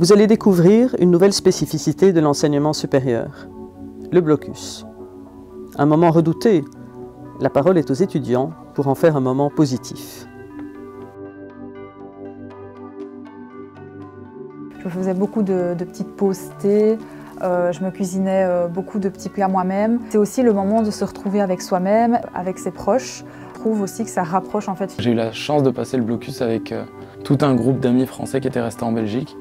Vous allez découvrir une nouvelle spécificité de l'enseignement supérieur, le blocus. Un moment redouté, la parole est aux étudiants pour en faire un moment positif. Je faisais beaucoup de petites pauses thé, je me cuisinais beaucoup de petits plats moi-même. C'est aussi le moment de se retrouver avec soi-même, avec ses proches. Je trouve aussi que ça rapproche en fait. J'ai eu la chance de passer le blocus avec tout un groupe d'amis français qui étaient restés en Belgique.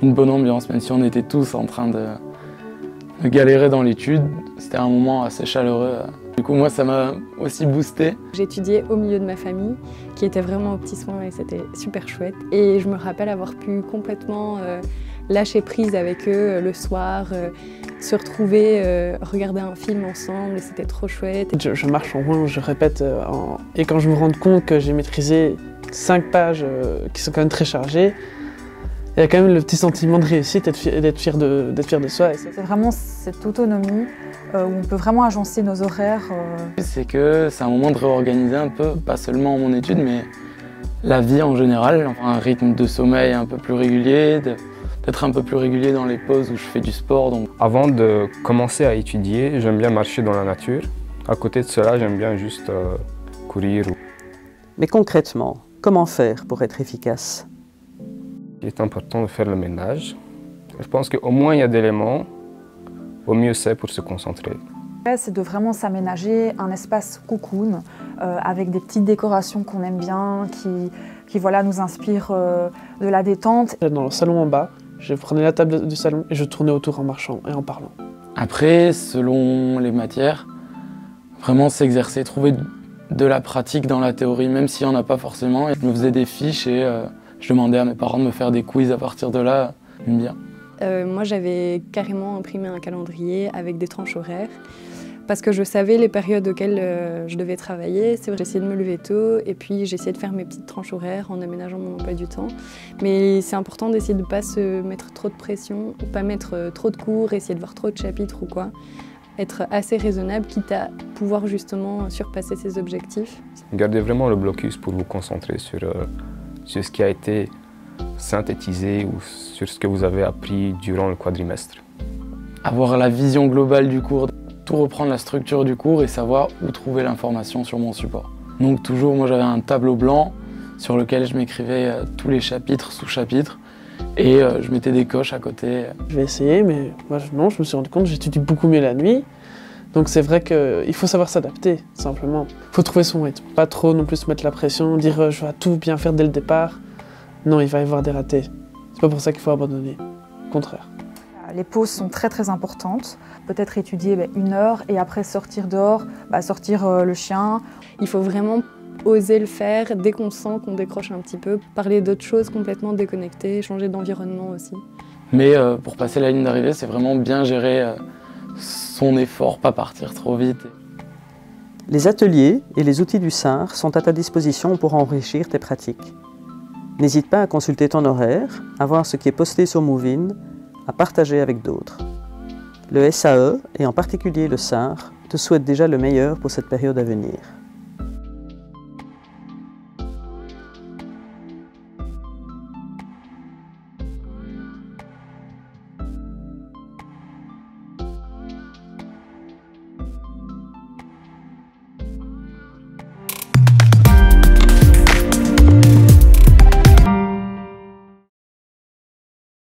Une bonne ambiance, même si on était tous en train de galérer dans l'étude. C'était un moment assez chaleureux. Du coup, moi, ça m'a aussi boosté. J'ai étudié au milieu de ma famille, qui était vraiment aux petits soins et c'était super chouette. Et je me rappelle avoir pu complètement lâcher prise avec eux le soir, se retrouver, regarder un film ensemble et c'était trop chouette. Je marche en rond, je répète, et quand je me rends compte que j'ai maîtrisé 5 pages qui sont quand même très chargées, il y a quand même le petit sentiment de réussite et d'être fier de soi. C'est vraiment cette autonomie où on peut vraiment agencer nos horaires. C'est que c'est un moment de réorganiser un peu, pas seulement mon étude, mais la vie en général. Enfin, un rythme de sommeil un peu plus régulier, d'être un peu plus régulier dans les pauses où je fais du sport. Donc. Avant de commencer à étudier, j'aime bien marcher dans la nature. À côté de cela, j'aime bien juste courir. Mais concrètement, comment faire pour être efficace ? Il est important de faire le ménage. Je pense qu'au moins il y a d'éléments, au mieux c'est pour se concentrer. C'est de vraiment s'aménager un espace cocoon avec des petites décorations qu'on aime bien, qui voilà, nous inspirent de la détente. Dans le salon en bas, je prenais la table du salon et je tournais autour en marchant et en parlant. Après, selon les matières, vraiment s'exercer, trouver de la pratique dans la théorie, même s'il n'y en a pas forcément. Je me faisais des fiches et je demandais à mes parents de me faire des quiz à partir de là, j'aime bien. Moi j'avais carrément imprimé un calendrier avec des tranches horaires parce que je savais les périodes auxquelles je devais travailler. C'est vrai, j'essayais de me lever tôt et puis j'essayais de faire mes petites tranches horaires en aménageant mon emploi du temps. Mais c'est important d'essayer de ne pas se mettre trop de pression, de ne pas mettre trop de cours, essayer de voir trop de chapitres ou quoi. Être assez raisonnable, quitte à pouvoir justement surpasser ses objectifs. Gardez vraiment le blocus pour vous concentrer sur ce qui a été synthétisé ou sur ce que vous avez appris durant le quadrimestre. Avoir la vision globale du cours, tout reprendre la structure du cours et savoir où trouver l'information sur mon support. Donc toujours, moi j'avais un tableau blanc sur lequel je m'écrivais tous les chapitres, sous-chapitres et je mettais des coches à côté. Je vais essayer, mais moi non, je me suis rendu compte que j'étudie beaucoup mieux la nuit. Donc c'est vrai qu'il faut savoir s'adapter, simplement. Il faut trouver son rythme, pas trop non plus se mettre la pression, dire je vais tout bien faire dès le départ. Non, il va y avoir des ratés. C'est pas pour ça qu'il faut abandonner, au contraire. Les pauses sont très importantes. Peut-être étudier 1 heure et après sortir dehors, sortir le chien. Il faut vraiment oser le faire dès qu'on sent qu'on décroche un petit peu, parler d'autres choses complètement déconnectées, changer d'environnement aussi. Mais pour passer la ligne d'arrivée, c'est vraiment bien gérer son effort, pas partir trop vite. Les ateliers et les outils du SAR sont à ta disposition pour enrichir tes pratiques. N'hésite pas à consulter ton horaire, à voir ce qui est posté sur Move-In, à partager avec d'autres. Le SAE, et en particulier le SAR, te souhaite déjà le meilleur pour cette période à venir.